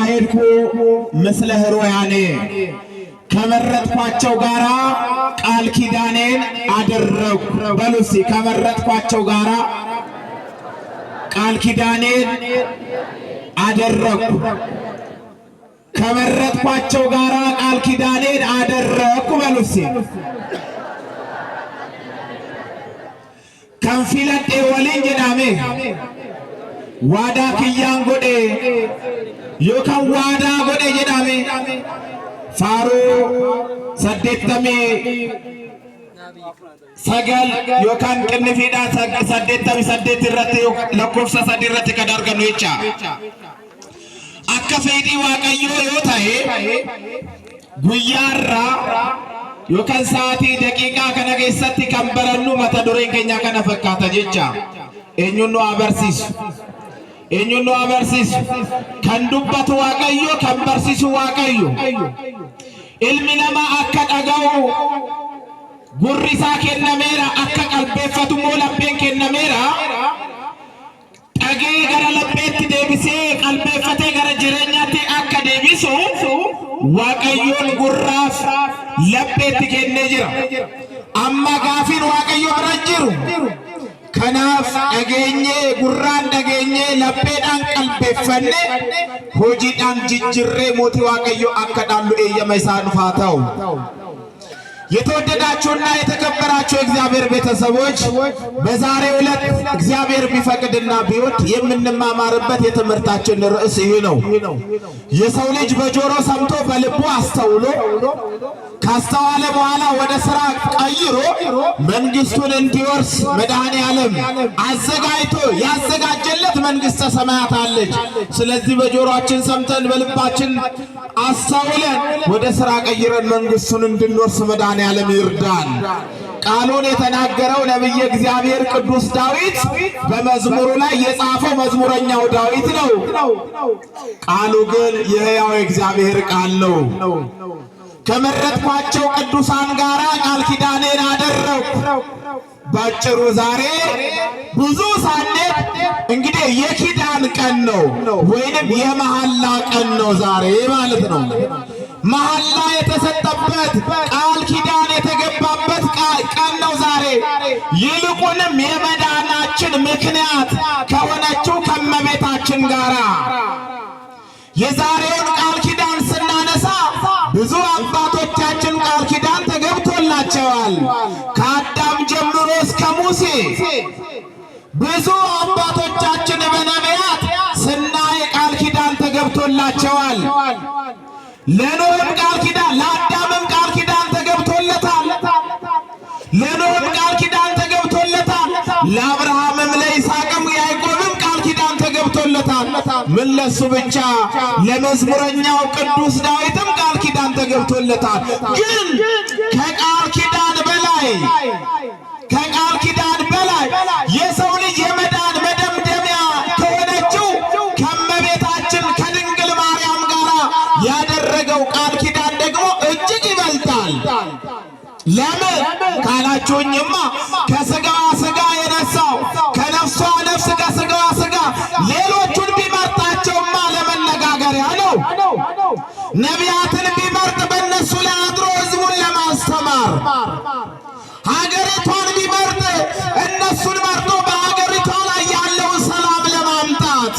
ተዋሄድኩ ምስለ ሕሩያኔ ከመረጥኳቸው ጋራ ቃል ኪዳኔን አደረኩ በሉሲ ከመረጥኳቸው ጋራ ቃል ኪዳኔን አደረኩ ከመረጥኳቸው ጋራ ቃል ኪዳኔን አደረኩ በሉሲ ከንፊለጤ ወሊን ጀዳሜ ዋዳ ክያን ጎዴ ዮካን ዋዳ ጎዴ ጀዳሜ ፋሩ ሰደተሜ ሰገል ዮካን ቅንፊዳ ሰደተሜ ሰደት ይረቴ ለኮፍሳ ሰዲረቴ ከዳርገኑ ይቻ አከ ፈይዲ ዋቀዮ ዮታዬ ጉያራ ዮካን ሰዓቲ ደቂቃ ከነገሰቲ ከንበረኑ መተዱሬን ከኛ ከነፈካተ ጀቻ ኤኙኑ አበርሲሱ ከንዱበት ዋቀዮ ከንበርሲሱ ዋቀዮ ilmi namaa akka dhaga'u gurri isaa kennameera akka qalbeeffatu moo lapheen kennameera dhagee gara lapheetti deebisee qalbeeffatee gara jireenyaatti akka deebisu waaqayyoon gurraaf lapheetti kennee jira amma gaafiin waaqayyo bira jiru kanaaf dhageenyee gurraan dhageenyee lapheedhaan qalbeeffanne hojiidhaan jijjirree mootii waaqayyo akka dhaallu eeyyama isaa nuuf haa ta'u የተወደዳችሁና የተከበራችሁ እግዚአብሔር ቤተሰቦች በዛሬው ዕለት እግዚአብሔር ቢፈቅድና ቢወድ የምንማማርበት የትምህርታችን ርዕስ ይህ ነው። የሰው ልጅ በጆሮ ሰምቶ በልቡ አስተውሎ ካስተዋለ በኋላ ወደ ሥራ ቀይሮ መንግስቱን እንዲወርስ መድኃኔዓለም አዘጋጅቶ ያዘጋጀለት መንግስተ ሰማያት አለች። ስለዚህ በጆሮአችን ሰምተን በልባችን አስተውለን ወደ ሥራ ቀይረን መንግስቱን እንድንወርስ መድኃኔዓለም ይርዳን። ቃሉን የተናገረው ነብየ እግዚአብሔር ቅዱስ ዳዊት በመዝሙሩ ላይ የጻፈው መዝሙረኛው ዳዊት ነው። ቃሉ ግን የሕያው እግዚአብሔር ቃል ነው። ከመረጥኳቸው ቅዱሳን ጋራ ቃል ኪዳኔን አደረኩ። ባጭሩ ዛሬ ብዙ ሳኔት እንግዲህ የኪዳን ቀን ነው ወይንም የመሐላ ቀን ነው ዛሬ ማለት ነው። መሐላ የተሰጠበት ቃል ኪዳን የተገባበት ቀን ነው ዛሬ። ይልቁንም የመዳናችን ምክንያት ከሆነችው ከመቤታችን ጋራ የዛሬውን ቃል ኪዳን ስናነሳ ብዙ አባቶቻችን ቃል ኪዳን ተገብቶላቸዋል። ከአዳም ጀምሮ እስከ ሙሴ ብዙ አባቶቻችን በነቢያት ስናይ ቃል ኪዳን ተገብቶላቸዋል። ለኖህም ቃል ኪዳን ለአዳምም ቃል ኪዳን ተገብቶለታል። ለኖህም ቃል ኪዳን ተገብቶለታል። ለአብርሃምም ለይስሐቅም ያዕቆብም ቃል ኪዳን ተገብቶለታል። ምን ለሱ ብቻ ለመዝሙረኛው ቅዱስ ዳዊትም ቃል ኪዳን ተገብቶለታል። ግን ከቃል ኪዳን በላይ የሰው ልጅ የመዳን መደምደሚያ ከሆነችው ከመቤታችን ከድንግል ማርያም ጋር ያደረገው ቃል ኪዳን ደግሞ እጅግ ይበልጣል። ለምን ካላችሁኝማ ከስጋዋ ስጋ የነሳው ከነፍሷ ነፍስ ከስጋዋ ስጋ ሌሎቹን ቢመርጣቸውማ ለመነጋገሪያ ነው። ነቢያትን ቢመርጥ በእነሱ ላይ አድሮ ሕዝቡን ለማስተማር ሀገሪቷን ቢመርጥ እነሱን መርጦ በሀገሪቷ ላይ ያለውን ሰላም ለማምጣት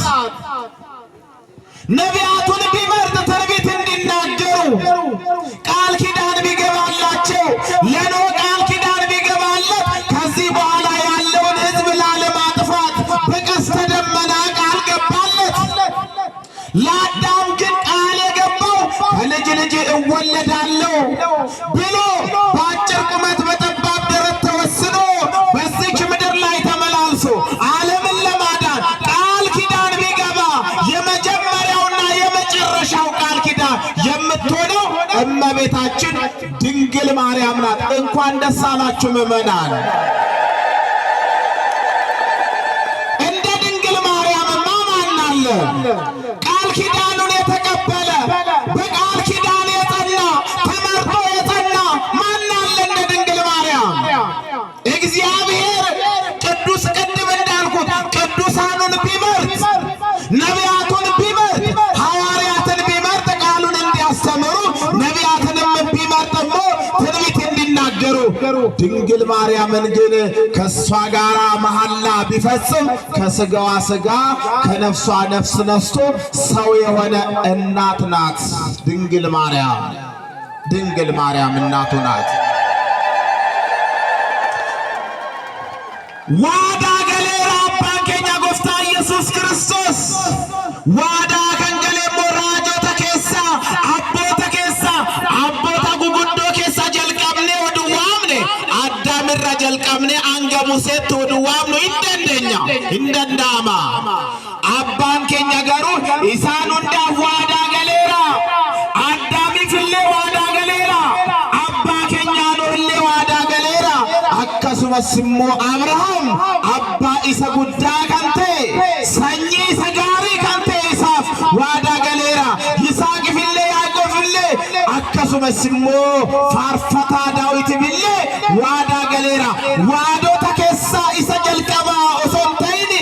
ነቢያቱን ቢመርጥ ትንቢት እንዲናገሩ ቃል ኪዳን ቢገባላቸው ለኖህ ቃል ኪዳን ቢገባለት ከዚህ በኋላ ያለውን ሕዝብ ላለማጥፋት በቀስተ ደመና ቃል ገባለት። ለአዳም ግን ቃል የገባው ከልጅ ልጅ እወለዳለሁ ብሎ በአጭር ቁመት በጠባብ ደረት ተወስኖ በዚች ምድር ላይ ተመላልሶ ዓለምን ለማዳን ቃል ኪዳን ቢገባ የመጀመሪያውና የመጨረሻው ቃል ኪዳን የምትሆነው እመቤታችን ድንግል ማርያም ናት። እንኳን ደስ አላችሁ ምእመናን። እንደ ድንግል ማርያምማ ማን አለ? ቃል ኪዳኑን የተቀበለ በቃል ኪዳን የጸና ተመርጦ የጸና ማን አለ እንደ ድንግል ማርያም? እግዚአብሔር ቅዱስ ቅድም እንዳልኩት ቅዱሳኑን ቢመርጥ ነቢያቱን ቢመርጥ ሐዋርያትን ድንግል ማርያምን ግን ከሷ ጋራ መሐላ ቢፈጽም ከስጋዋ ስጋ ከነፍሷ ነፍስ ነስቶ ሰው የሆነ እናት ናት። ድንግል ማርያም እናቱ ናት። ዋዳ ገሌራ አባ ኬኛ ጎፍታ ኢየሱስ ክርስቶስ ዋዳ ከንገሌ ሞራጆተ ኬሳ አቦታ ጉጉዶ ኬሳ ጀልቀምኔ ወድዋምኔ አዳምራ ጀልቀምኔ አንገሙሴት ወድዋምኑ እንደንዳማ አባን ኬኛ ገሩ ኢሳኑ እንዳ ዋዳ ገሌራ አዳሚ ፍሌ ዋዳ ገሌራ አባ ኬኛ ኖሌ ዋዳ ገሌራ akkasumas immoo Abrahaam abbaa isa guddaa kan ta'e sanyii isa gaarii kan ta'e isaaf waadaa galeera. Yisaaq fillee Yaaqoob fillee akkasumas immoo faarfataa Daawit fillee waadaa galeera. Waadota keessaa isa jalqabaa osoo hin ta'in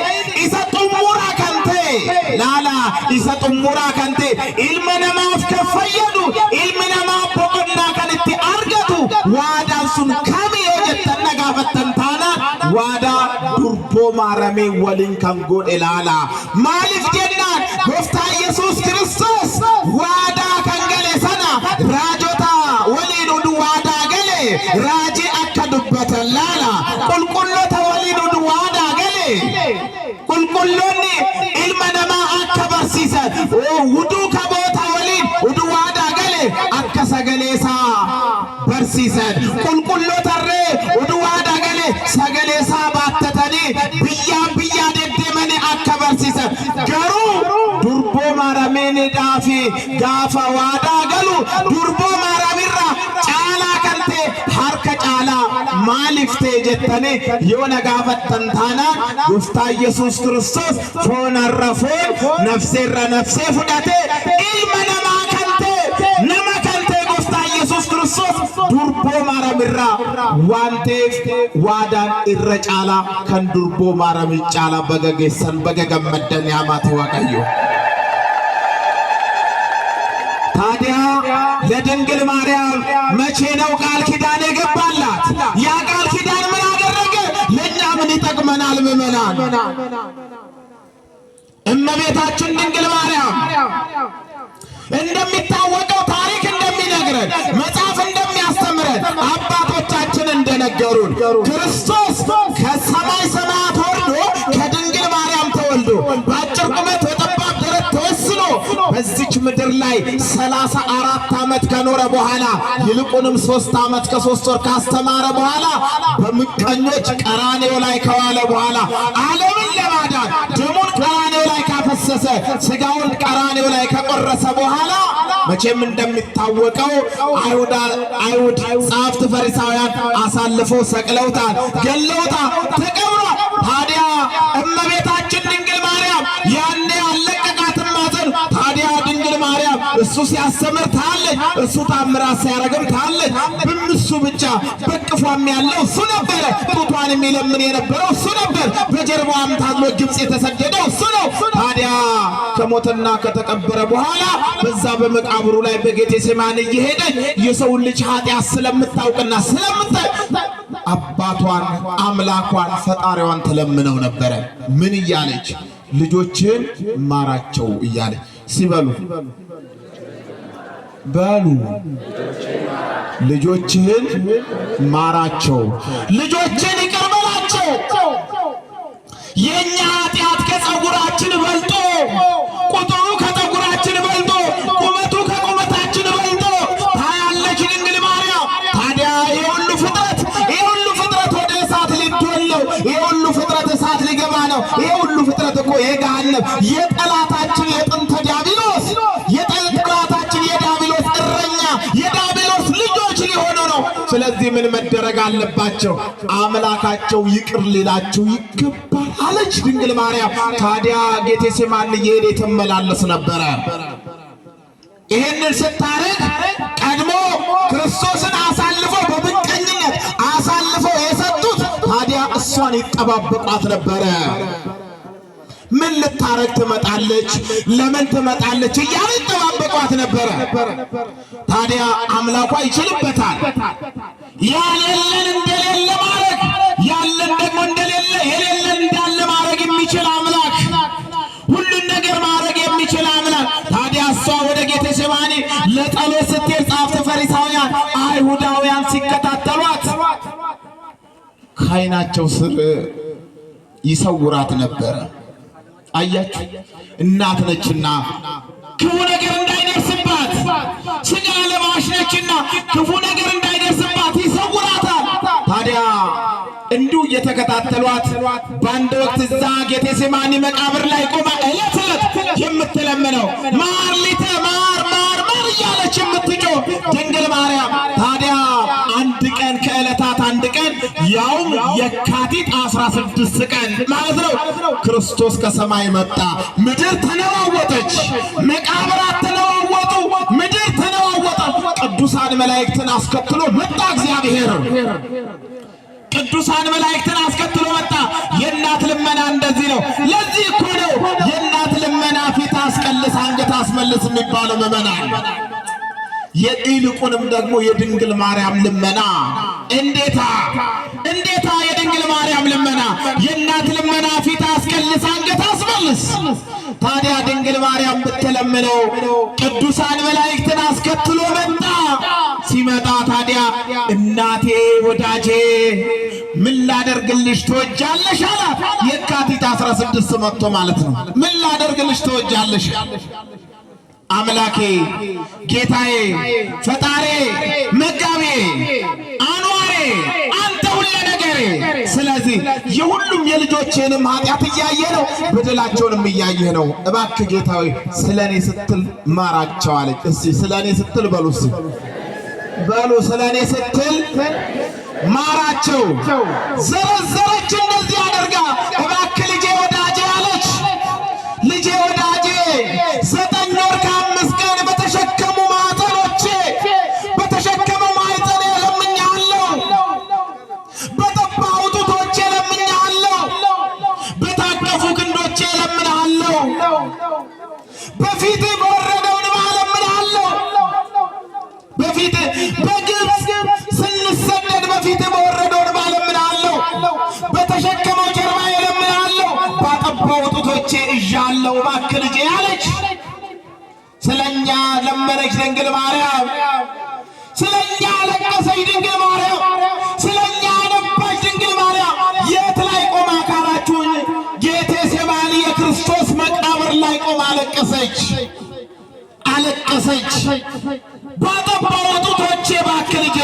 isa xumuraa kan ta'e laala isa xumuraa kan ta'e ilma namaaf kan fayyadu ilmi namaa boqonnaa kan itti argatu waadaan sun kamiyo jettanna gaafattan taana waada durboo maaramee waliin kan godhe laala. Maaliif jennaan gooftaa Yesuus Kiristoos waadaa kan gale sana raajota waliin udu waadaa gale raajii akka dubbatan laala. Qulqulloota waliin udu waadaa gale qulqulloonni ilma namaa akka barsiisan uduu kaboota waliin udu waadaa gale akka sagaleesaa barsiisan qulqullootarree udu waadaa gale sagaleesaa baattatanii biyyaa deddeemanii akka barsiisan. Garuu durboo maarameedhaa fi gaafa waadaa galu durboo maaramirra caalaa kan ta'e harka caalaa maaliif ta'e jettanii yoo na gaafattan taanaan gooftaa Yesuus Kiristoos foonarra foon nafseerra nafsee fudhatee ilma namaa kan ta'e nama kan ta'e gooftaa Yesuus Kiristoos durboo maaramirra waan ta'eef waadaan irra caalaa kan durboo maaramii caalaa baga geessan baga gammaddan yaamaati Waaqayyo. ታዲያ ለድንግል ማርያም መቼ ነው ቃል ኪዳን የገባላት? ያ ቃል ኪዳን ምን አደረገ? ለኛ ምን ይጠቅመናል? ምእመናን እመቤታችን ድንግል ማርያም እንደሚታወቀው ታሪክ እንደሚነግረን መጽሐፍ እንደሚያስተምረን አባቶቻችን እንደነገሩን ክርስቶስ ከሰማይ ሰማያት ወርዶ ከድንግል ማርያም ተወልዶ በአጭር ቁመት በጠባብ ደረት ተወስኖ በዚች ምድር ላይ 34 ዓመት ከኖረ በኋላ ይልቁንም 3 ዓመት ከ3 ወር ካስተማረ በኋላ በምቀኞች ቀራኔው ላይ ከዋለ በኋላ ዓለምን ለማዳን ደሙን ቀራኔው ላይ ካፈሰሰ ስጋውን ቀራኔው ላይ ከቆረሰ በኋላ መቼም እንደሚታወቀው አይሁድ ጻፍት ፈሪሳውያን አሳልፈው ሰቅለውታል፣ ገለውታል፣ ተቀብሯል። ታዲያ እመቤታችን ድንግል ማርያም ያኔ አለቀቃትም ማዘን። ታዲያ ድንግል ማርያም እሱ ሲያስተምር ታለች፣ እሱ ታምራት ሲያረግም ታለች። በእሱ ብቻ በቅፏም ያለው እሱ ነበረ። ጡቷን የሚለምን የነበረው እሱ ነበር። በጀርባዋም ታዝሎ ግብጽ የተሰደደው እሱ ነው። ታዲያ ከሞተና ከተቀበረ በኋላ በዛ በመቃብሩ ላይ በጌቴሴማኒ እየሄደች የሰው ልጅ ኃጢአት ስለምታውቅና ስለምታይ አባቷን አምላኳን ፈጣሪዋን ትለምነው ነበረ። ምን እያለች? ልጆችን ማራቸው እያለች ሲበሉ በሉ ልጆችን ማራቸው፣ ልጆችን ይቅር በላቸው። የኛ ኃጢአት ከፀጉራችን በልጦ ቁጥሩ ከፀጉራችን በልጦ ቁመቱ ከቁመታችን በልጦ ታያለች ድንግል ማርያም። ታዲያ ይሄ ሁሉ ፍጥረት ወደ እሳት ሊዶል ነው። ይሄ ሁሉ ፍጥረት እሳት ሊገባ ነው። ይሄ ሁሉ ፍጥረት እኮ የገሃነም የጠላታችን የጥንተ ዲያብሎስ የጠላታችን የዲያብሎስ እረኛ የዲያብሎስ ልጆች ሊሆኑ ነው። ስለዚህ ምን መደረግ አለባቸው? አምላካቸው ይቅር ሊላቸው ይገባል አለች ድንግል ማርያም። ታዲያ ጌቴሴማኒ እየሄደ ትመላለስ ነበረ። ይሄንን ስታረግ ቀድሞ ክርስቶስን አሳልፎ በምቀኝነት አሳልፎ የሰጡት ታዲያ እሷን ይጠባበቋት ነበረ። ምን ልታረግ ትመጣለች? ለምን ትመጣለች? እያሉ ይጠባበቋት ነበረ። ታዲያ አምላኳ ይችልበታል። ያለለን እንደሌለ ማድረግ፣ ያለን ደግሞ እንደሌለ የሌለን እንዳለ ማድረግ የሚችል አምላክ፣ ሁሉን ነገር ማድረግ የሚችል አምላክ። ታዲያ እሷ ወደ ጌቴሴማኒ ለጸሎት ስትሄድ ጻፍት ፈሪሳውያን አይሁዳውያን ሲከታተሏት ከዓይናቸው ስር ይሰውራት ነበረ። አያችሁ፣ እናት ነችና ክፉ ነገር እንዳይደርስባት፣ ስጋ ለባሽ ነችና ክፉ ነገር እንዳይደርስባት ይሰውራታል። ታዲያ እንዲሁ እየተከታተሏት በአንድ ወቅት እዛ ጌቴሴማኒ መቃብር ላይ ቆማ ዕለት ዕለት የምትለምነው ማር ሊተ ማር ማር ማር እያለች የምትጮህ ድንግል ማርያም ታዲያ አንድ ቀን ከዕለታት አንድ ቀን ያውም የካቲት 16 ቀን ማለት ነው ክርስቶስ ከሰማይ መጣ። ምድር ተነዋወጠች፣ መቃብራት ተነዋወጡ፣ ምድር ተነዋወጠ። ቅዱሳን መላእክትን አስከትሎ መጣ እግዚአብሔር። ቅዱሳን መላእክትን አስከትሎ መጣ። የእናት ልመና እንደዚህ ነው። ለዚህ እኮ ነው የእናት ልመና ፊት አስቀልስ አንገት አስመልስ የሚባለው ምዕመናን። ይልቁንም ደግሞ የድንግል ማርያም ልመና እንዴታ የድንግል ማርያም ልመና የእናት ልመና ፊት አስቀልስ አንገት አስመልስ። ታዲያ ድንግል ማርያም ብትለምነው ቅዱሳን መላእክትን አስከትሎ መጣ። ሲመጣ ታዲያ እናቴ ወዳጄ ምን ላደርግልሽ ትወጃለሽ አላት። የካቲት 16 መጥቶ ማለት ነው። ምን ላደርግልሽ ትወጃለሽ? አምላኬ ጌታዬ ፈጣሬ መጋቤ አኗሬ አንተ ሁሉ ነገሬ። ስለዚህ የሁሉም የልጆቼንም ኃጢአት እያየ ነው፣ በደላቸውንም እያየ ነው። እባክህ ጌታዬ ስለኔ ስትል ማራቸው አለች። እስቲ ስለኔ ስትል በሉ፣ እስቲ በሉ፣ ስለኔ ስትል ማራቸው። ዘረዘረች እንደዚህ አድርጋ እባክህ ልጄ ወዳጄ አለች። ልጄ ወዳጄ 9 ወር ከ5 ቀን በተሸከሙ ማኅፀኖቼ በተሸከሙ ማኅፀኔ ለምኜሃለሁ፣ በጠባው ጡቶቼ ለምኜሃለሁ፣ በታቀፉ ክንዶቼ ለምኜሃለሁ፣ በፊትህ በወረደው እንባ ለምኜሃለሁ፣ በፊትህ በግብፅ ስንሰደድ በፊትህ በወረደው እንባ ለምኜሃለሁ፣ በተሸከመው ጀርባዬ ለምኜሃለሁ፣ ባጠባው ጡቶቼ እዣለሁ እባክህ ልጄ አለች። ስለኛ ለመነች ድንግል ማርያም፣ ስለኛ ለቀሰች ድንግል ማርያም፣ ስለኛ ነባች ድንግል ማርያም። የት ላይ ቆማ ካላችሁኝ ጌቴሴማኒ የክርስቶስ መቃብር ላይ ቆማ አለቀሰች። ባጠባው ጡቶቼ እባክህ ልጄ፣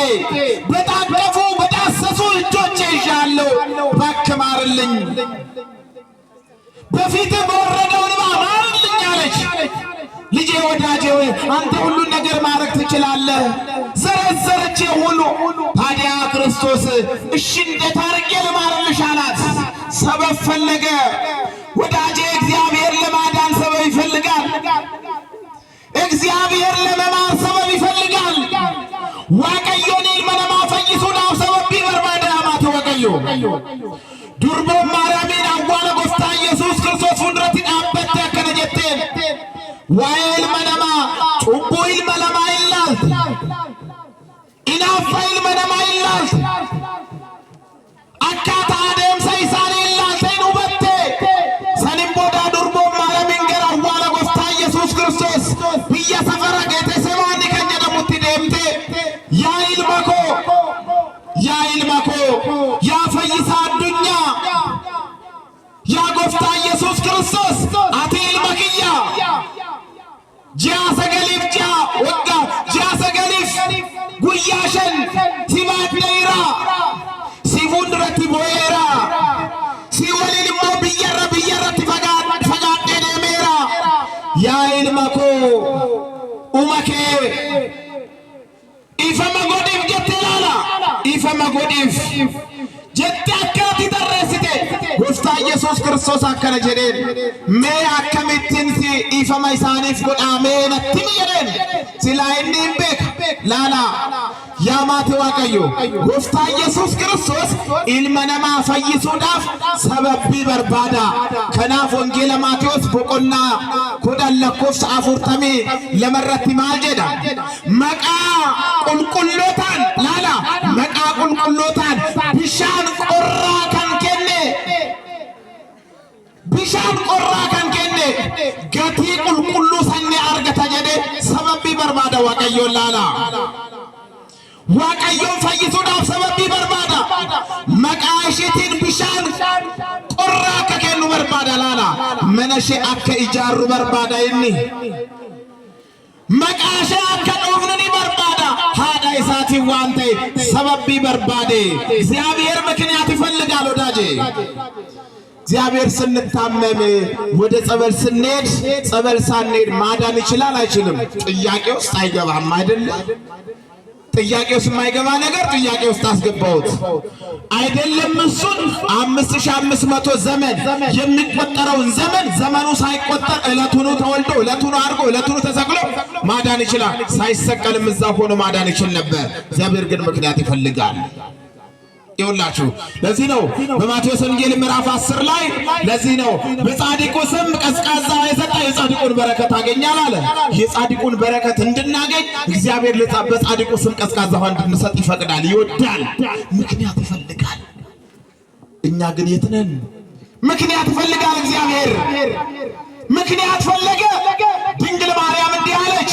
በታቀፉ በዳሰሱ እጆቼ ይዣለሁ እባክህ ማርልኝ፣ በፊትህ በወረደው እንባ ማርልኝ አለች። ልጄ ወዳጄ ሆይ አንተ ሁሉን ነገር ማድረግ ትችላለህ። ዘረዘረች ሁሉ። ታዲያ ክርስቶስ እሺ እንዴት አድርጌ ልማርልሽ አላት። ሰበብ ፈለገ። ወዳጄ እግዚአብሔር ለማዳን ሰበብ ይፈልጋል። እግዚአብሔር ለመማር ሰበብ ይፈልጋል። ዋቀዮኒ መነማ ፈይሱናፍ ሰበብ ቢበርባዳ ማተ ወቀዮ ዱርቦ ማርያምን አዋለ ጎፍታ ኢየሱስ ክርስቶስ ፉንድረት ዳበት ከነጀቴን ዋይል መነማ ጩቡይል መነማ ይላልት ኢናፋይል መነማ ይላልት አካታ አደም ሰይሳን ይላልተን ውበቴ ሰኒምቦዳ ዱርቦ ማርያምን ገር አዋለ ጎፍታ ኢየሱስ ክርስቶስ ብየ ሰፈረ ጌቴሴማኒ ከጀደሙት ደምቴ ያይል መኮ ያ ፈይሳ አዱኛ ያ ጎፍታ ኢየሱስ ክርስቶስ አቴል መክያ ጂያ ሰገሊፍ ጂያ ወጋ ጂያ ሰገሊፍ ጉያሸን ሲባት ደይራ ሲፉንድረት ቦኤራ ሲወሊልሞ ብየረት ፈጋዴ ደሜራ ያይል መኮ ኡመኬ ኢፈመ ጎዲፍ ጀትላላ ኢፈመ ጎዲፍ ጀት አካቲ ተረስቴ ጎፍታ ኢየሱስ ክርስቶስ አከነ ጀዴን ሜ አከሚትን ሲ ኢፈመ ኢሳኒፍ ጎዳሜ ነትም ጀዴን ሲላይኒን ቤክ ላላ ያማቴ ዋቀዮ ጎፍታ ኢየሱስ ክርስቶስ ኢልመነማ ፈይሱዳፍ ሰበቢ በርባዳ ከናፍ ወንጌለ ማቴዎስ ቦቆና ኮዳለኮስ አፉርተሜ ለመረቲ ማልጀዳ መቃ ቁልቁሎታን ላላ መቃ ቁልቁሎታን ቢሻን ቆራ ከንከኔ ቢሻን ቆራ ከንከኔ ገቲ ቁልቁሉ ሰኔ አርገታ ጀዴ ሰበቢ በርባዳ ዋቀዮ ላላ ዋቀዮን ፈይሱዳፍ ሰበቢ በርባዳ መቃሽቲን ቢሻን ቆራ ከከኑ በርባዳ ላላ መነሼ አከ ኢጃሩ በርባዳ ይኒ መቃሸ አከ ዶፍነኒ በርባዳ ሃዳ ኢሳቲ ዋንተ ሰበቢ በርባዴ እግዚአብሔር ምክንያት ይፈልጋል ወዳጄ እግዚአብሔር ስንታመም ወደ ጸበል ስንሄድ ጸበል ሳንሄድ ማዳን ይችላል አይችልም ጥያቄ ውስጥ አይገባም አይደል ጥያቄ ውስጥ የማይገባ ነገር ጥያቄ ውስጥ አስገባውት አይደለም እሱን 5500 ዘመን የሚቆጠረውን ዘመኑ ሳይቆጠር እለቱኑ ተወልዶ እለቱኑ አርጎ እለቱኑ ተሰቅሎ ማዳን ይችላል ሳይሰቀልም እዛ ሆኖ ማዳን ይችል ነበር እግዚአብሔር ግን ምክንያት ይፈልጋል ይውላችሁ ለዚህ ነው በማቴዎስ ወንጌል ምዕራፍ 10 ላይ ለዚህ ነው በጻድቁ ስም ቀዝቃዛ የሰጠ የጻድቁን በረከት አገኛል አለ የጻድቁን በረከት እንድናገኝ እግዚአብሔር በጻድቁ ስም ቀዝቃዛ ውሃ እንድንሰጥ ይፈቅዳል ይወዳል ምክንያት ይፈልጋል እኛ ግን የት ነን ምክንያት ይፈልጋል እግዚአብሔር ምክንያት ፈለገ ድንግል ማርያም እንዲህ አለች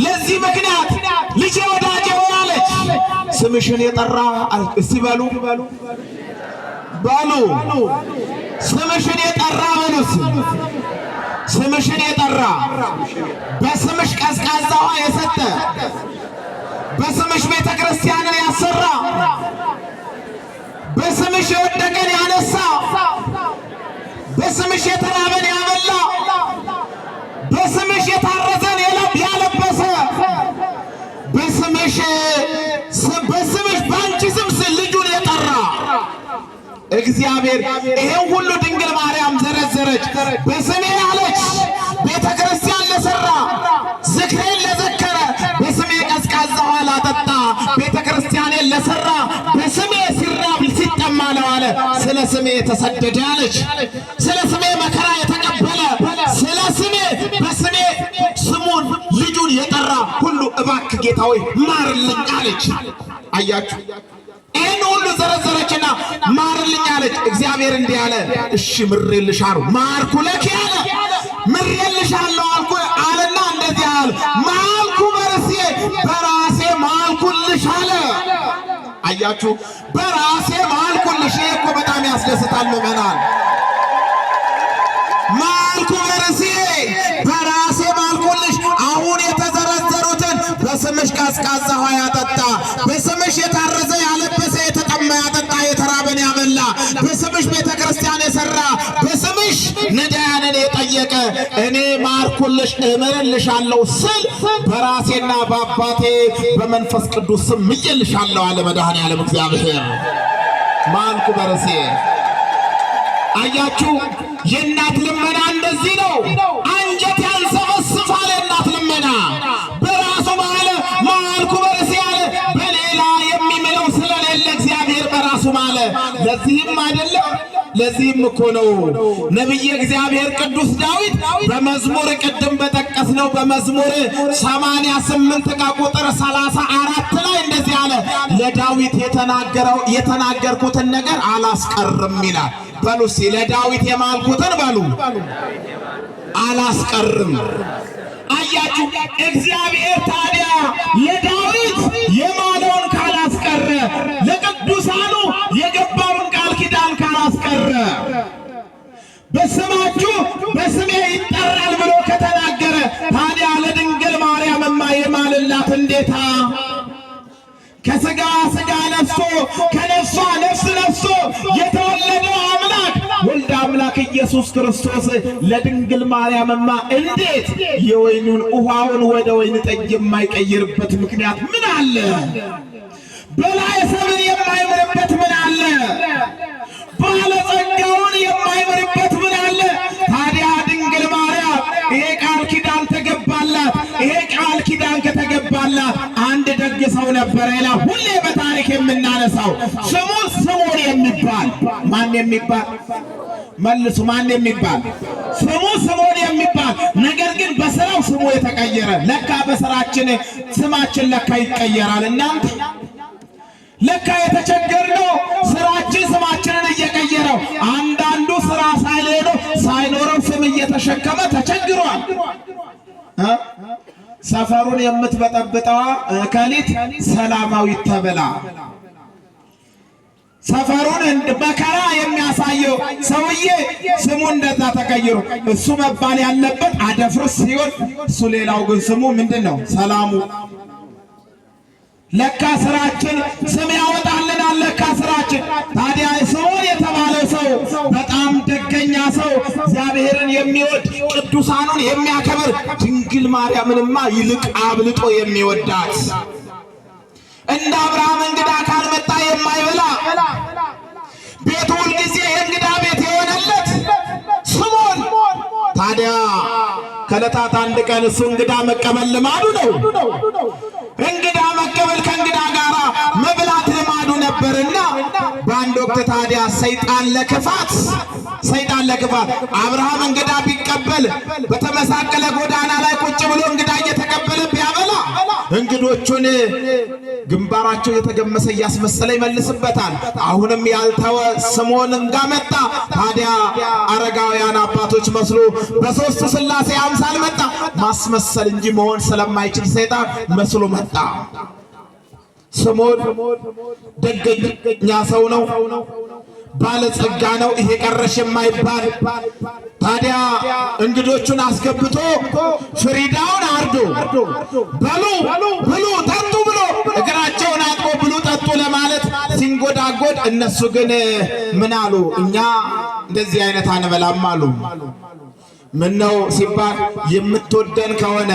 ለዚህ ምክንያት ልጄ ወዳጄ ሆናለች ስምሽን የጠራ እስቲ በሉ ስምሽን የጠራ በሉስ ስምሽን የጠራ በስምሽ ቀዝቃዛ ውሃ የሰጠ በስምሽ ቤተ ክርስቲያንን ያሰራ በስምሽ የወደቀን ያነሳ በስምሽ የተራበን ያበላ በስምሽ የታረዘን ያለበሰ በስምሽ ባንቺ ስም ልጁን የጠራ እግዚአብሔር ይሄን ሁሉ ድንግል ማርያም ዘረዘረች በስሜ አለች ቤተ ክርስቲያን ለሰራ ዝክሬን ለዘከረ በስሜ ቀዝቃዛ ውሃ ላጠጣ ቤተ ክርስቲያኔን ለሰራ በስሜ ሲራብ ሲጠማ ለዋለ ስለ ስሜ የተሰደደ አለች ስለ ስሜ መከራ የተቀበለ ስለ ስሜ በስሜ ስሙን ልጁን የጠራ ሁሉ እባክህ ጌታ ሆይ ማርልኝ አለች አያችሁ ይሄን ሁሉ ዘረዘረችና ማርልኝ አለች እግዚአብሔር እንዲህ አለ እሺ ምሬልሻለሁ ማርኩ ለኪ አለ ምሬልሻለሁ አልኩ አለና እንደዚህ አለ ማልኩ በራሴ ማልኩልሽ አለ አያችሁ በራሴ ማልኩልሽ እኮ በጣም ያስደስታል ምዕመናን ማልኩ በራሴ ማልኩልሽ አሁን የተዘረዘሩትን በስምሽ ቀዝቃዛ ውሃ ያጠጣ በስምሽ የታረዘ ያለበሰ የተጠማ ያጠጣ የተራበን ያበላ በስምሽ ቤተ ክርስቲያን የሰራ በስምሽ ነዳያንን የጠየቀ እኔ ማርኩልሽ እምርልሻለሁ ስል በራሴና በአባቴ በመንፈስ ቅዱስ ስም ምዬልሻለሁ አለ መድኃኔዓለም እግዚአብሔር ማልኩ በራሴ አያችሁ የእናት ልመና እንደዚህ ነው አንጀት ያንሰፈስፋል የእናት ልመና በራሱ ማለ ማልኩ በራሴ አለ በሌላ የሚምለው ስለሌለ እግዚአብሔር በራሱ ማለ ለዚህም አይደለም ለዚህም እኮ ነው ነብይ እግዚአብሔር ቅዱስ ዳዊት በመዝሙር ቅድም በጠቀስነው በመዝሙር 88 ቁጥር 34 ላይ እንደዚህ አለ ለዳዊት የተናገርኩትን ነገር አላስቀርም ይላል በሉሲ ለዳዊት የማልኩትን በሉ አላስቀርም አያችሁ እግዚአብሔር ታዲያ ለዳዊት የማለውን ካላስቀረ ለቅዱሳኑ የገባውን ቃል ኪዳን ካላስቀረ በስማችሁ በስሜ ይጠራል ብሎ ከተናገረ ታዲያ ለድንግል ማርያምማ የማልላት እንዴታ ከስጋ ስጋ ነፍሶ ከነፍሷ ነፍስ ነፍሶ የተወለደው አምላክ ወልደ አምላክ ኢየሱስ ክርስቶስ ለድንግል ማርያምማ እንዴት የወይኑን ውሃውን ወደ ወይን ጠጅ የማይቀይርበት ምክንያት ምን አለ? በላይ ሰብን የማይምርበት ምን አለ? ባለጸጋውን የማይምርበት ምን አለ? ታዲያ ድንግል ማርያም ይሄ ቃል ኪዳን ተገባላት። ይሄ ቃል ኪዳን ከተገባላት አንድ ደግ ሰው ሰው ነበረ ይላል። ሁሌ በታሪክ የምናነሳው ስሙ ስምዖን የሚባል ማን የሚባል መልሱ ማን የሚባል ስሙ ስምዖን የሚባል ነገር ግን በስራው ስሙ የተቀየረ ለካ በስራችን ስማችን ለካ ይቀየራል። እናንተ ለካ የተቸገርነው ስራችን ስማችንን እየቀየረው አንዳንዱ ስራ ሳይኖረው ስም እየተሸከመ ተቸግሯል። ሰፈሩን የምትበጠብጠዋ ከሊት ሰላማዊት ተብላ ሰፈሩን መከራ የሚያሳየው ሰውዬ ስሙ እንደዛ ተቀይሮ እሱ መባል ያለበት አደፍርስ ሲሆን እሱ ሌላው ግን ስሙ ምንድነው? ሰላሙ። ለካ ስራችን ስም ያወጣልናል። ለካ ስራችን ታዲያ ስምዖን የተባለው ሰው በጣም ደገኛ ሰው፣ እግዚአብሔርን የሚወድ ቅዱሳኑን የሚያከብር ድንግል ማርያምንማ ይልቅ አብልጦ የሚወዳት እንደ አብርሃም እንግዳ ካልመጣ የማይበላ ቤቱ ሁልጊዜ የእንግዳ ቤት የሆነለት ስምዖን ታዲያ ከዕለታት አንድ ቀን እሱ እንግዳ መቀበል ልማዱ ነው። እንግዳ መቀበል ከእንግዳ ጋር መብላት ልማዱ ነበርና በአንድ ወቅት ታዲያ ሰይጣን ለክፋት አብርሃም እንግዳ ቢቀበል በተመሳቀለ ጎዳና ላይ ቁጭ ብሎ እንግዳ እየተቀበለ ቢያበላ እንግዶቹን ግንባራቸው የተገመሰ እያስመሰለ ይመልስበታል። አሁንም ያልተወ ስምዖንን ጋር መጣ። ታዲያ አረጋውያን አባቶች መስሎ በሦስቱ ሥላሴ አምሳል መጣ። ማስመሰል እንጂ መሆን ስለማይችል ሰይጣን መስሎ መጣ። ስምዖን ደገኛ ሰው ነው፣ ባለጸጋ ነው፣ ይሄ ቀረሽ የማይባል ታዲያ እንግዶቹን አስገብቶ ፍሪዳውን አርዶ በሉ ብሉ ጠጡ ብሎ እግራቸውን አጥቦ ብሉ ጠጡ ለማለት ሲንጎዳጎድ፣ እነሱ ግን ምን አሉ? እኛ እንደዚህ አይነት አንበላም አሉ። ምን ነው ሲባል የምትወደን ከሆነ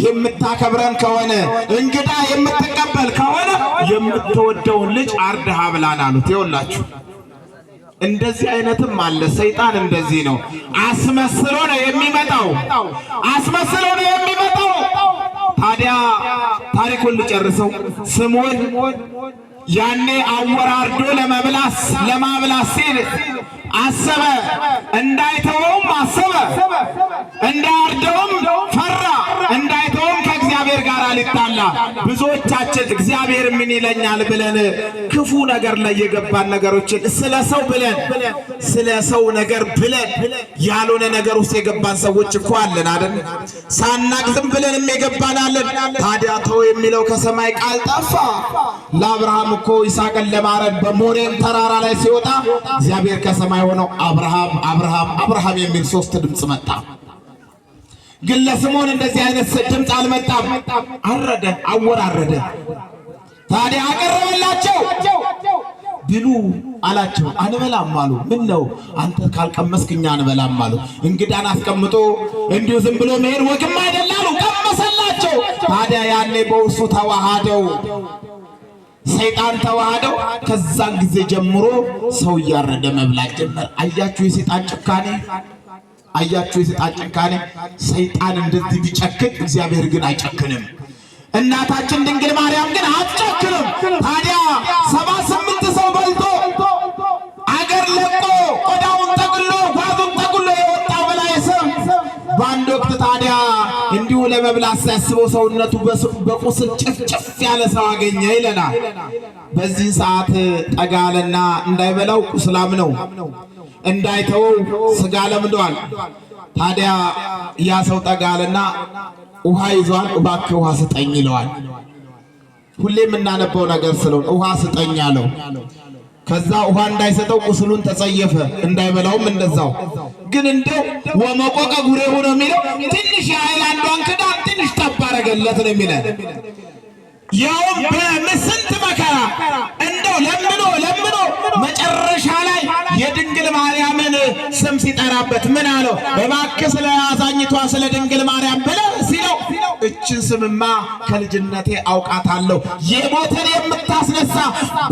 የምታከብረን ከሆነ እንግዳ የምትቀበል ከሆነ የምትወደውን ልጅ አርደህ አብላን አሉት። ይኸውላችሁ እንደዚህ አይነትም አለ። ሰይጣን እንደዚህ ነው። አስመስሎ ነው የሚመጣው። ታዲያ ታሪኩን ልጨርሰው። ስምዖን ያኔ አወራርዶ ለማብላት ሲል አሰበ። እንዳይተወውም አሰበ፣ እንዳያርደውም ፈራ። እንዳይተወውም ከእግዚአብሔር ጋር ሊጣላ። ብዙዎቻችን እግዚአብሔር ምን ይለኛል ብለን ክፉ ነገር ላይ የገባን ነገሮችን ስለ ሰው ነገር ብለን ያልሆነ ነገር ውስጥ የገባን ሰዎች እኮ አለን አይደል? ሳናቅ ዝም ብለንም የገባን አለን። ታዲያ ተው የሚለው ከሰማይ ቃል ጠፋ። ለአብርሃም እኮ ይስሐቅን ለማረድ በሞሬም ተራራ ላይ ሲወጣ እግዚአብሔር ከሰማይ ሆነው አብርሃም አብርሃም አብርሃም የሚል 3 ድምፅ መጣ። ግን ለስምዖን እንደዚህ አይነት ድምፅ አልመጣም። አወራረደ። ታዲያ አቀረበላቸው። ብሉ አላቸው። አንበላም አሉ። ምን ነው አንተ ካልቀመስክ እኛ አንበላም አሉ። እንግዳን አስቀምጦ እንዲሁ ዝም ብሎ መሄድ ወግም አይደላሉ። ቀመሰላቸው። ታዲያ ያኔ በውስጡ ተዋሃደው ሰይጣን ተዋሃደው። ከዛን ጊዜ ጀምሮ ሰው እያረደ መብላት ጀመር። አያችሁ የሰይጣን ጭካኔ። ሰይጣን እንደዚህ ቢጨክን እግዚአብሔር ግን አይጨክንም። እናታችን ድንግል ማርያም ግን አትጨክንም። ታዲያ 78 ሰው በልቶ አገር ለቆ ቆዳውን ጠቅሎ ጓዙን ጠቅሎ የወጣው በላይ ሰው በአንድ ወቅት ታዲያ እንዲሁ ለመብላት ሲያስበው ሰውነቱ በቁስል ጭፍጭፍ ያለ ሰው አገኘ ይለናል። በዚህ ሰዓት ጠጋለና እንዳይበላው ቁስላም ነው፣ እንዳይተወው ስጋ ለምዷል። ታዲያ ያ ሰው ጠጋለና ውሃ ይዟል። እባክህ ውሃ ስጠኝ ይለዋል። ሁሌ የምናነበው ነገር ስለሆነ ውሃ ስጠኝ አለው። ከዛ ውሃ እንዳይሰጠው ቁስሉን ተጸየፈ፣ እንዳይበላውም እንደዛው። ግን እንደው ወመቆቀ ጉሬ ሆኖ የሚለው ትንሽ የሃይላንዷን ክዳን ትንሽ ጠብ አደረገለት ነው የሚለው። ያውም በስንት መከራ እንደው ለምኖ መጨረሻ ላይ የድንግል ማርያምን ስም ሲጠራበት ምን አለው? እባክህ ስለ አዛኝቷ ስለ ድንግል ማርያም ብለህ ሲለው እችን ስምማ ከልጅነቴ አውቃታለሁ። የሞተን የምታስነሳ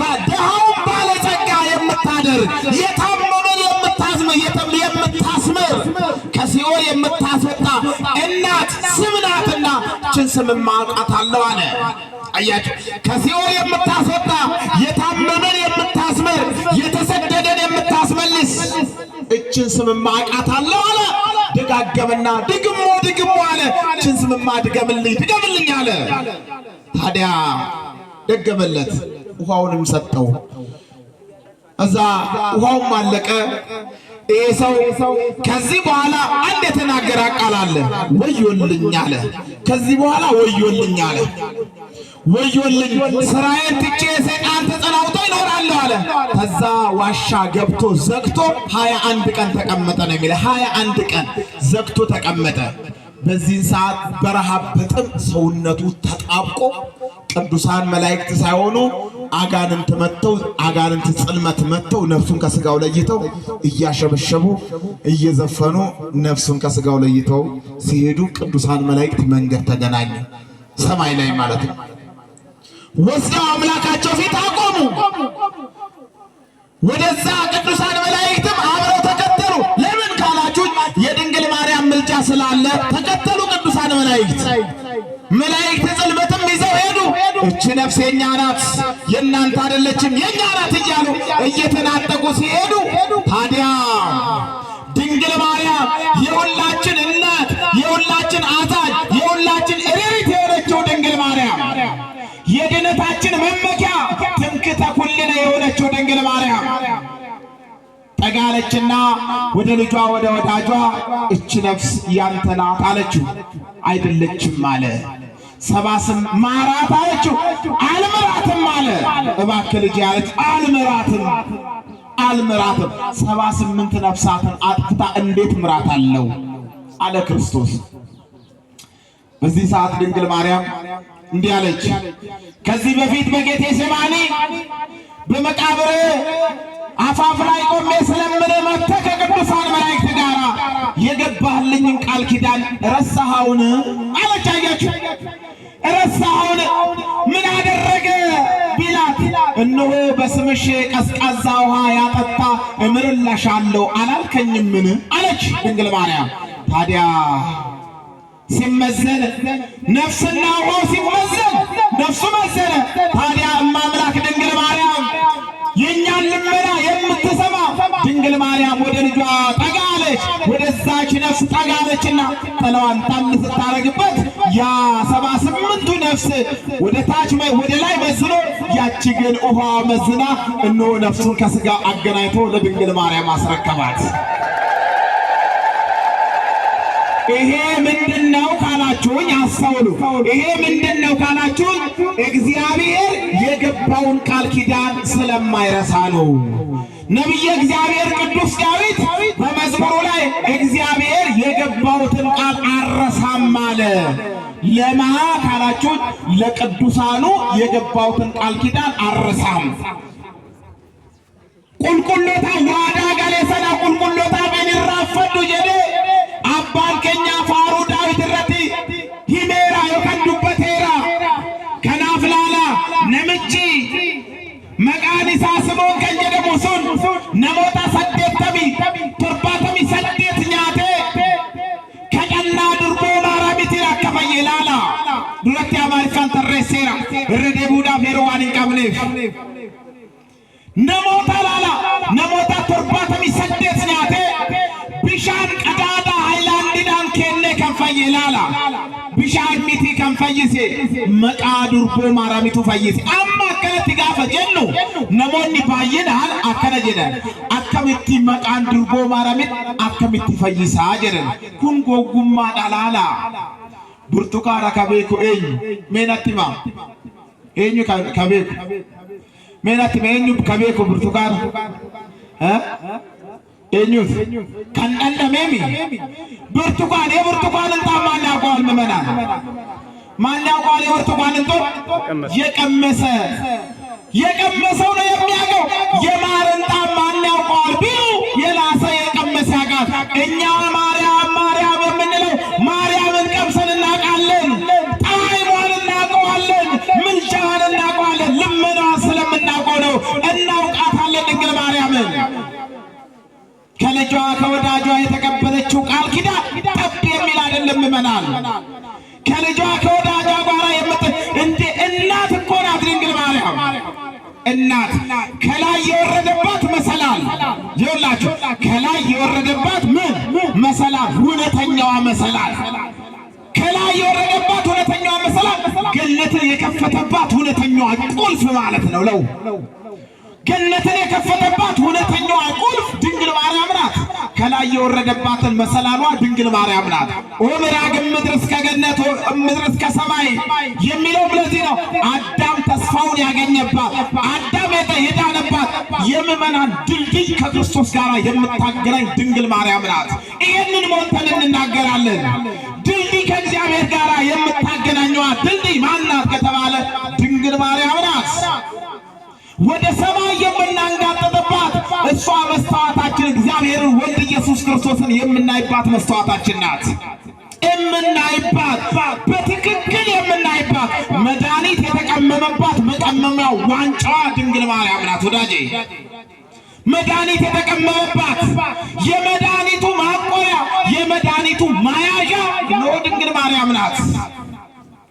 በድሃውን ባለጸጋ የምታደርግ የታመመን የምታስምር ከሲኦል የምታስወጣ እናት ስም ናትና እችን ስምማ አውቃታለሁ አለ። አያችሁ ከሲኦል የምታስወጣ የታመመን የምታስመር የተሰደደን የምታስመልስ እችን ስምማ አውቃታለሁ አለ። ደጋገመና ድግሞ አለ እችን ስምማ ድገምልኝ አለ። ታዲያ ደገመለት፣ ውሃውንም ሰጠው። እዛ ውሃውም አለቀ። ይሄ ሰው ከዚህ በኋላ አንድ የተናገረ ቃል አለ፣ ወዮልኝ አለ። ከዚህ በኋላ ወዮልኝ አለ። ወዮልኝ ስራዬን ትቼ ሰይጣን ተጸናውቶ ይኖራለሁ አለ። ከዛ ዋሻ ገብቶ ዘግቶ 21 ቀን ተቀመጠ ነው የሚለው። 21 ቀን ዘግቶ ተቀመጠ። በዚህ ሰዓት በረሃብ በጥም ሰውነቱ ተጣብቆ ቅዱሳን መላእክት ሳይሆኑ አጋንንት መተው አጋንንት ጽልመት መተው ነፍሱን ከስጋው ለይተው እያሸበሸቡ እየዘፈኑ ነፍሱን ከስጋው ለይተው ሲሄዱ ቅዱሳን መላእክት መንገድ ተገናኙ፣ ሰማይ ላይ ማለት ነው። ወስደው አምላካቸው ፊት አቆሙ። ወደዛ ቅዱሳን መላእክትም አብረው ተከተሉ። ለምን ካላችሁ የድንግል ማርያም ምልጃ ስላለ ተከተሉ ቅዱሳን መላእክት። መላእክት ጽልመትም ይዘው ሄዱ። እቺ ነፍስ የኛ ናት የእናንተ አይደለችም የኛ ናት እያሉ እየተናጠቁ ሲሄዱ ታዲያ ድንግል ማርያም የሁላችን እናት የሁላችን አዛኝ የሁላችን እሬት የሆነችው ድንግል ማርያም የድነታችን መመኪያ ትምክህተ ኩልነ የሆነችው ድንግል ማርያም ጠጋለችና ወደ ልጇ ወደ ወዳጇ እቺ ነፍስ ያንተ ናት አለችው። አይደለችም አለ። 78 ማራት አለችው። አልምራትም አለ። እባክህ ልጅ ያለች አልምራትም 78 ነፍሳትን አጥፍታ እንዴት ምራት አለው አለ ክርስቶስ። በዚህ ሰዓት ድንግል ማርያም እንዲህ አለች። ከዚህ በፊት በጌቴሴማኒ በመቃብር አፋፍ ላይ ቆሜ ስለምን መጥተህ ከቅዱሳን መላእክት ጋር የገባህልኝን ቃል ኪዳን ረሳኸውን አለች። አያችሁ ረሳኸውን? ምን አደረገ ቢላት እነሆ በስምሽ ቀዝቃዛ ውሃ ያጠጣ እምርልሻለሁ አላልከኝምን አለች ድንግል ማርያም። ታዲያ ሲመዘን ነፍስና ውሃው ሲመዘን ነፍሱ መዘነ። ታዲያ እማምላክ ድንግል ማርያም የእኛን ልመና የምትሰማ ድንግል ማርያም ወደ ልጇ ጠጋለች። ወደዛች ነፍስ ጠጋለችና ጥላዋን ጣል ስታረግበት ያ 78ቱ ነፍስ ወደ ታች ወደ ላይ መዝኖ ያቺ ግን ውሃ መዝና እነሆ ነፍሱን ከስጋ አገናኝቶ ለድንግል ማርያም አስረከባት። ይሄ ምንድነው ካላችሁኝ አስተውሉ። ይሄ ምንድነው ካላችሁኝ እግዚአብሔር የገባውን ቃል ኪዳን ስለማይረሳ ነው። ነቢየ እግዚአብሔር ቅዱስ ዳዊት በመዝሙሩ ላይ እግዚአብሔር የገባውትን ቃል አረሳም አለ። ለማ ካላችሁኝ ለቅዱሳኑ የገባውትን ቃል ኪዳን አረሳም። ቁልቁሎታ ዋዳ ጋሌሰና ቁልቁሎታ በንራፈዱ ጀዴ አባን ከኛ ፋሩ ዳዊት ረቲ ሂሜራ የከዱበቴራ ከናፍላላ ነምቺ መቃኒሳ ስሞን ከንጀደሙ ሱን ነሞታ ሰደተሚ ቶርባተሚ ሰደት ኛቴ ከቀና ድርቦ ማራሚቲ አከፈየላላ ዱረቲ አማሪካን ተሬሴራ ረዴቡዳ ፌሮዋን እንቀብኔፍ ነሞታ ላላ ነሞታ ቶርባተሚ ሰደት ኛቴ ቢሻን ቀዳዳ ሃይላንዲዳን ኬኔ ከንፈየላላ ቢሻን ሚቲ ከንፈይሴ መቃ ዱርቦ ማራሚቱ ፈይሴ አማ አከነቲ ጋፈ ጀኑ ነሞኒ ባይናን አከነ ጀደን አከሚቲ መቃን ዱርቦ ማራሚት አከሚቲ ፈይሳ ጀደን ኩን ጎጉማ ዳላላ ብርቱካና ከቤኩ ኤኝ ሜናቲማ ኤኙ ከቤኩ ሜናቲማ ኤኙ ከቤኩ ብርቱካና ኤኙት ከንደንደሜሚ ብርቱካን የብርቱካንን ጣም ማን ያውቀዋል? ምዕመናን ማን ያውቀዋል? የብርቱካንን ጣም የቀመሰው ነው የሚያውቀው። የማርን ጣም ማን ያውቀዋል ቢሉ የላሰ የቀመሰ ያውቃል። እኛ ማርያም የምንለው ማርያምን ቀምሰን እናውቃለን። ጣዕሟን እናውቀዋለን። ምልጃዋን እናውቀዋለን። ልመናዋን ስለምናውቀው ነው እናውቃታለን ድንግል ማርያምን። ከልጇ ከወዳጇ የተቀበለችው ቃል ኪዳን ጠብ የሚል አይደለም ምዕመናን። ከልጇ ከወዳጇ ጋር እንደ እናት ናት። ከላይ የወረደባት መሰላል ይኸውላችሁ፣ ከላይ የወረደባት ምን መሰላል? እውነተኛዋ መሰላል። ከላይ የወረደባት እውነተኛዋ መሰላል ገነትን የከፈተባት እውነተኛዋ ቁልፍ ማለት ነው። ገነትን የከፈተባት እውነተኛዋ ቁልፍ ድንግል ማርያም ናት። ከላይ የወረደባትን መሰላሏ ድንግል ማርያም ናት። ወምራግም ምድር እስከ ገነት ምድር እስከ ሰማይ የሚለው ለዚህ ነው። አዳም ተስፋውን ያገኘባት፣ አዳም የዳነባት የምእመናን ድልድይ ከክርስቶስ ጋር የምታገናኝ ድንግል ማርያም ናት። ይህንን ሞልተን እንናገራለን። ድልድይ ከእግዚአብሔር ጋር የምታገናኘዋ ድልድይ ማናት ከተባለ ድንግል ማርያም ናት። ወደ ሰማይ የምናንጋጥጥባት እሷ መስተዋታችን እግዚአብሔርን ወልድ ኢየሱስ ክርስቶስን የምናይባት መስተዋታችን ናት። የምናይባት በትክክል የምናይባት መድኃኒት የተቀመመባት መቀመሚያው ዋንጫዋ ድንግል ማርያም ናት። ወዳጄ መድኃኒት የተቀመመባት የመድኃኒቱ ማቆያ የመድኃኒቱ ማያዣ ነው ድንግል ማርያም ናት።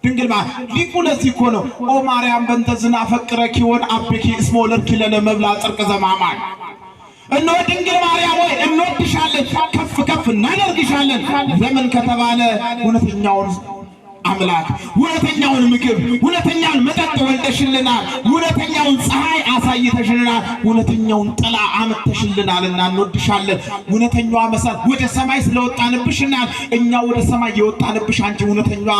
ድንግል ማርያም ሊቁ ለዚህ እኮ ነው ኦ ማርያም በእንተ ዝናፈቅረኪ ወንአብኪ እስመ ወለድኪ ለነ መብልዐ ጽድቅ ዘማማን። እነሆ ድንግል ማርያም ሆይ እንወድሻለን፣ ከፍ ከፍ እናደርግሻለን። ለምን ከተባለ እውነተኛውን አምላክ እውነተኛውን ምግብ እውነተኛውን መጠጥ ወልደሽልናል። እውነተኛውን ፀሐይ አሳይተሽልናል። እውነተኛውን ጥላ አመተሽልናልና እንወድሻለን። እውነተኛዋ መሰላል ወደ ሰማይ ስለወጣንብሽናል። እኛ ወደ ሰማይ የወጣንብሽ አንቺ እውነተኛዋ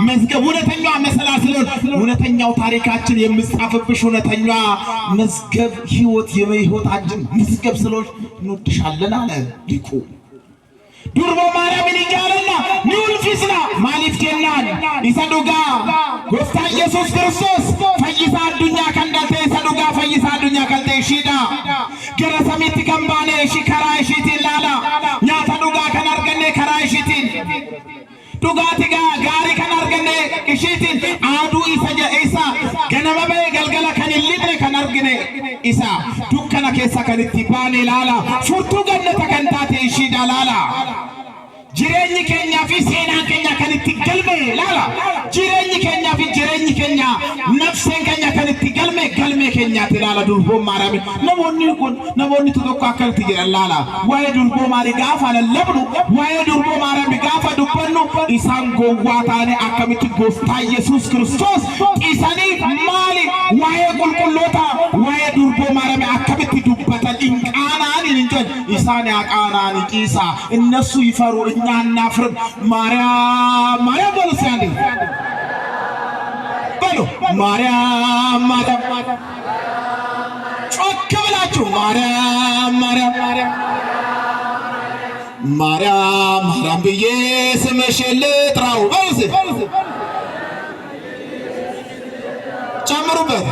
መዝገብ እውነተኛዋ መሰላል ስለሆን እውነተኛው ታሪካችን የምጻፍብሽ እውነተኛዋ መዝገብ ሕይወት የሕይወታችን መዝገብ ስለሆን እንወድሻለን አለ ሊቁ። ዱርቦ ማርያምን ይጃለና ኒውልፊስና ማሊፍቴናን ይሰዱጋ ጎፍታ ኢየሱስ ክርስቶስ ፈይሳ አዱኛ ከንዳቴ ይሰዱጋ ፈይሳ አዱኛ ከልቴ ሺዳ ገረሰሚት ገንባኔ ሺ ከራይ ሺቲን ላላ ኛታ ዱጋ ከናርገኔ ከራይ ሺቲን ዱጋቲጋ ጋሪ ከናርገኔ ኢሺቲን አዱ ኢሰጀ ኢሳ ገነመበ ገልገላ ከንሊድነ ከናርገኔ ኢሳ ዱከና ኬሳ ከንቲ ባኔ ላላ ፉርቱ ገነተ ከንታቴ ሺዳ ላላ jireenya keenya fi seenaan keenya kan itti galme laala jireenyi keenya fi jireenyi keenya nafseen keenya kan itti galme keenyaatti laala durboo maarami namoonni tokko akkatti jedhan laala waa'ee durboo maari gaafa lallabnu waa'ee durboo maarami gaafa dubbannu isaan gowwaa taane akkamitti gooftaa Yesuus Kiristoos isanii maali waa'ee qulqulloota waa'ee durboo maarami akkamitti dubbatan inqaanaan injan isaan yaaqaanaan qiisa እነሱ ይፈሩ እናፍርም ማርያም ማርያም በሉ ሲያንዴ በሉ ማርያም ማርያም ጮክ ብላችሁ ማርያም ማርያም ማርያም ማርያም ብዬ ስምሽን ልጥራው በሉ ጨምሩበት።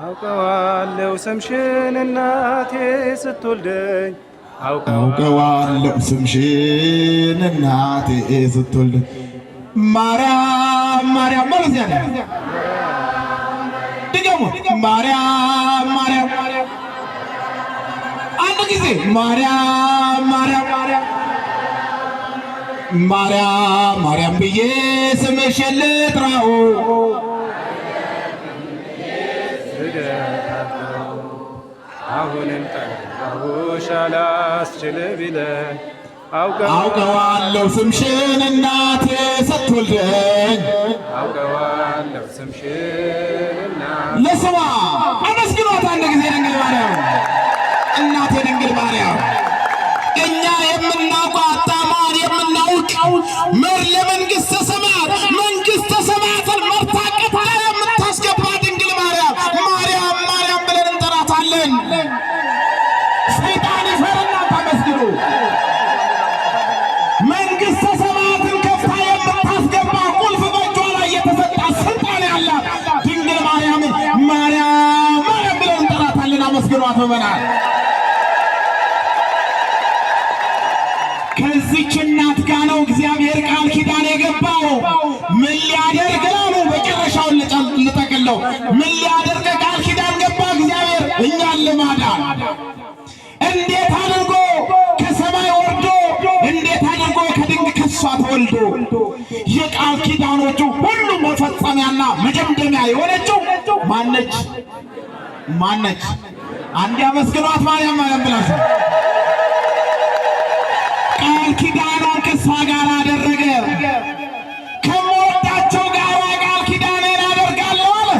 አውቀዋለሁ ስምሽን እናቴ ስትወልደኝ አውቀዋለሁ ስምሽን እናቴ ስትወልደኝ ማርያም ማርያም ማለት ያለ ድገሙ ማርያም ማርያም አንድ ጊዜ ማርያም ማርያም ማርያም ማርያም ብዬ ስምሽን ልጥራው አሁንም ጠራሁሽ አላስችል ቢለኝ አውቀዋለሁ ስምሽን እናቴ ስትወልደኝ አውቀዋለሁ ስምሽን እናቴ ለስማ አመስግኗት አንድ ጊዜ ድንግል ማርያም እናቴ ድንግል ማርያም እኛ የምናውቀው አታማን የምናውቀው መር ለመንግሥተ ሰማያት መንግሥተ ሰማያትን መርታ ቀጥታ የምታስገባ ድንግል ማርያም ማርያም ማርያም ብለን እንጠራታለን። ሰይጣን ይፈርና ተመስግኑ መንግሥተ ሰማያትን ከፍታ የምታስገባ ቁልፍ በእጇ ላይ የተሰጣ ስልጣን ያላት ድንግል ማርያምን ማርያም ማርያም ብለን እንጠራታለን። አመስግኗት በመናል ከዚች እናት ጋር ነው እግዚአብሔር ቃል ኪዳን የገባው። ምን ሊያደርግ ነው? መጨረሻውን ልጠቅለው። ምን ሊያደርግ ቃል ኪዳን ገባ እግዚአብሔር? እኛን ለማዳን። እንዴት አድርጎ ከሰማይ ወርዶ እንዴት አድርጎ ከእሷ ከሷ ተወልዶ የቃል ኪዳኖቹ ሁሉ መፈጸሚያና መደምደሚያ የሆነችው ማነች? ማነች? አንድ ያመስግኗት ማርያም ብላችሁ። ቃል ኪዳኗን ከሷ ጋር አደረገ። ከምወዳቸው ጋር ቃል ኪዳኔን አደርጋለሁ አለ።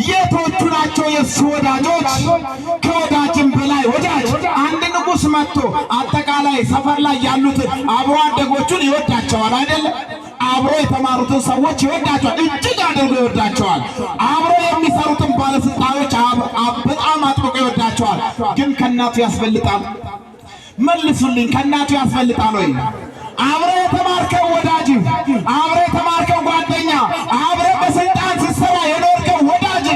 የቶቹ ናቸው የእሱ ወዳጆች? ከወዳጅም በላይ ወዳጅ። አንድ ንጉሥ መጥቶ አጠቃላይ ሰፈር ላይ ያሉትን አብሮ አደጎቹን ይወዳቸዋል አይደለም? አብሮ የተማሩትን ሰዎች ይወዳቸዋል፣ እጅግ አድርጎ ይወዳቸዋል። አብሮ የሚሰሩትን ባለስልጣኖች በጣም አጥብቆ ይወዳቸዋል። ግን ከእናቱ ያስበልጣል? መልሱልኝ፣ ከእናቱ ያስበልጣል ወይ? አብሮ የተማርከው ወዳጅ፣ አብሮ የተማርከው ጓደኛ፣ አብሮ በስልጣን ስትሰራ የኖርከው ወዳጅ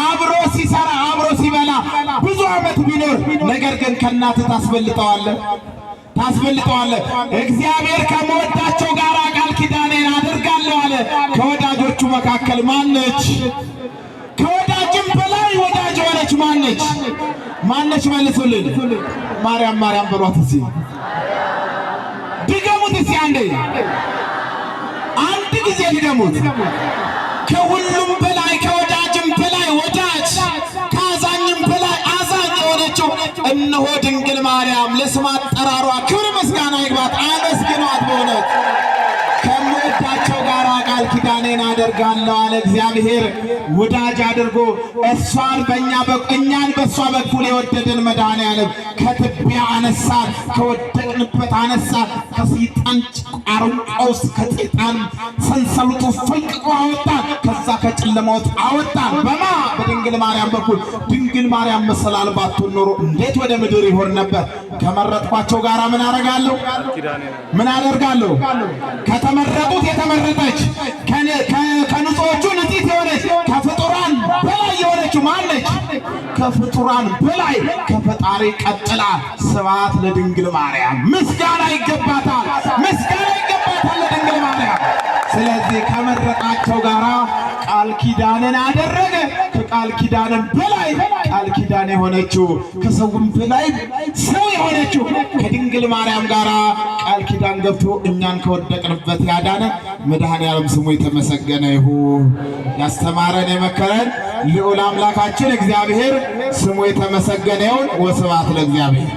አብሮ ሲሰራ አብሮ ሲበላ ብዙ ዓመት ቢኖር ነገር ግን ከእናትህ ታስበልጠዋለህ? ታስበልጠዋለህ? እግዚአብሔር ከመወዳቸው ጋር ቃል ኪዳኔን አደርጋለሁ አለ። ከወዳጆቹ መካከል ማነች? ከወዳጅም በላይ ወዳጅ ሆነች ማነች? ማነች? መልሱልን። ማርያም ማርያም በሏት እስኪ። ድገሙት እስኪ አንድ ጊዜ ድገሙት። ከሁሉም በላይ ከወዳጅም በላይ ወዳጅ ከአዛኝም በላይ አዛኝ የሆነችው እነሆ ድንግል ማርያም። ለስም አጠራሯ ክብር ምስጋና ይግባት። አመስግኗት። በእውነት ከምወዳቸው ጋር ቃል ኪዳኔን አደርጋለሁ አለ እግዚአብሔር። ወዳጅ አድርጎ እሷን እኛን በእሷ በኩል የወደደን መድኃኔዓለም ከትቢያ አነሳን፣ ከወደቅንበት አነሳን፣ ከሰይጣን አረንቋ ውስጥ ከሰይጣን ሰንሰለቱ ፈልቅቆ አወጣን፣ ከዛ ከጨለማው አወጣን። በድንግል ማርያም በኩል። ድንግል ማርያም መሰላል ባትሆን ኖሮ እንዴት ወደ ምድር ይሆን ነበር? ከመረጥኳቸው ጋር ምን አደርጋለሁ? ምን አደርጋለሁ? ከተመረጡት የተመረጠች ከንጹሖቹ ንጽሕት የሆነች ከፍጡራን በላይ የሆነችው ማነች? ከፍጡራን በላይ ከፈጣሪ ቀጥላ ስብሐት ለድንግል ማርያም። ምስጋና ይገባታል፣ ምስጋና ይገባታል ለድንግል ማርያም። ስለዚህ ከመረጣቸው ጋራ ቃል ኪዳንን አደረገ። ከቃል ኪዳንን በላይ ቃል ኪዳን የሆነችው ከሰውም በላይ ሰው የሆነችው ከድንግል ማርያም ጋራ ቃል ኪዳን ገብቶ እኛን ከወደቅንበት ያዳነ መድኃኔዓለም ስሙ የተመሰገነ ይሁን። ያስተማረን የመከረን ልዑል አምላካችን እግዚአብሔር ስሙ የተመሰገነ ይሁን። ወስብሐት ለእግዚአብሔር።